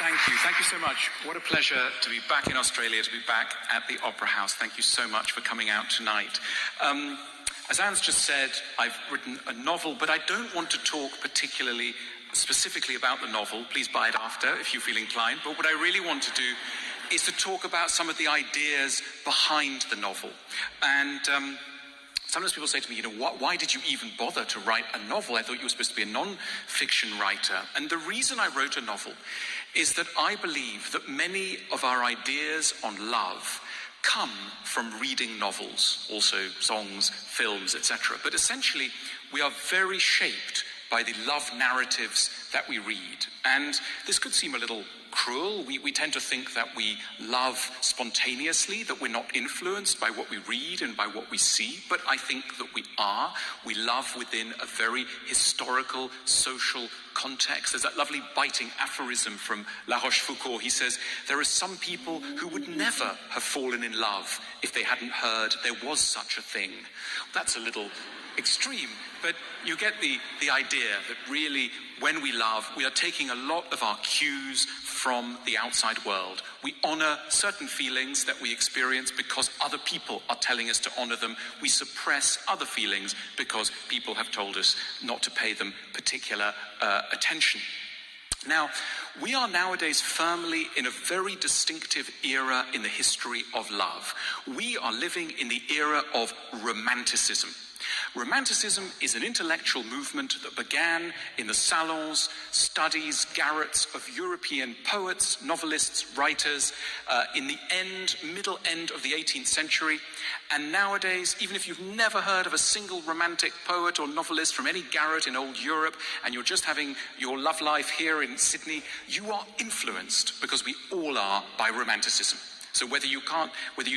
Thank you. Thank you so much. What a pleasure to be back in Australia, to be back at the Opera House. Thank you so much for coming out tonight. As Anne's just said, I've written a novel, but I don't want to talk specifically about the novel. Please buy it after if you feel inclined. But what I really want to do is to talk about some of the ideas behind the novel. And sometimes people say to me, why did you even bother to write a novel? I thought you were supposed to be a non-fiction writer. And the reason I wrote a novel is that I believe that many of our ideas on love come from reading novels, also songs, films, etc. But essentially, we are very shaped by the love narratives that we read. And this could seem a little cruel. We tend to think that we love spontaneously, that we're not influenced by what we read and by what we see, but I think that we are. We love within a very historical, social context. There's that lovely biting aphorism from La Rochefoucauld. He says, there are some people who would never have fallen in love if they hadn't heard there was such a thing. That's a little extreme, but you get the idea that really when we love, we are taking a lot of our cues from the outside world. We honor certain feelings that we experience because other people are telling us to honor them. We suppress other feelings because people have told us not to pay them particular attention. Now, we are nowadays firmly in a very distinctive era in the history of love. We are living in the era of romanticism. Romanticism is an intellectual movement that began in the salons, studies, garrets of European poets, novelists, writers in the middle end of the 18th century. And nowadays, even if you've never heard of a single romantic poet or novelist from any garret in old Europe, and you're just having your love life here in Sydney, you are influenced, because we all are, by romanticism. So whether you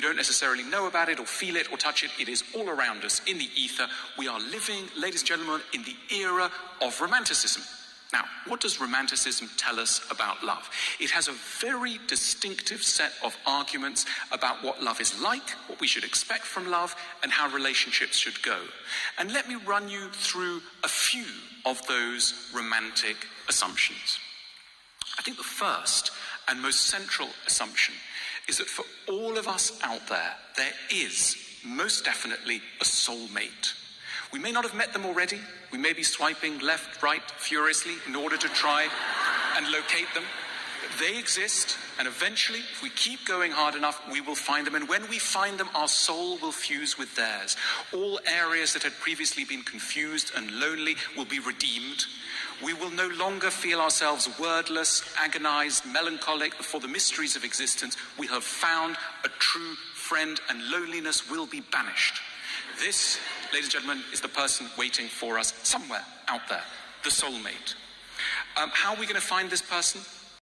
don't necessarily know about it or feel it or touch it, it is all around us in the ether. We are living, ladies and gentlemen, in the era of romanticism. Now, what does romanticism tell us about love? It has a very distinctive set of arguments about what love is like, what we should expect from love, and how relationships should go. And let me run you through a few of those romantic assumptions. I think the first and most central assumption is that for all of us out there, there is most definitely a soulmate. We may not have met them already. We may be swiping left, right, furiously in order to try and locate them. But they exist, and eventually, if we keep going hard enough, we will find them. And when we find them, our soul will fuse with theirs. All areas that had previously been confused and lonely will be redeemed. We will no longer feel ourselves wordless, agonized, melancholic before the mysteries of existence. We have found a true friend, and loneliness will be banished. This, ladies and gentlemen, is the person waiting for us somewhere out there, the soulmate. How are we going to find this person?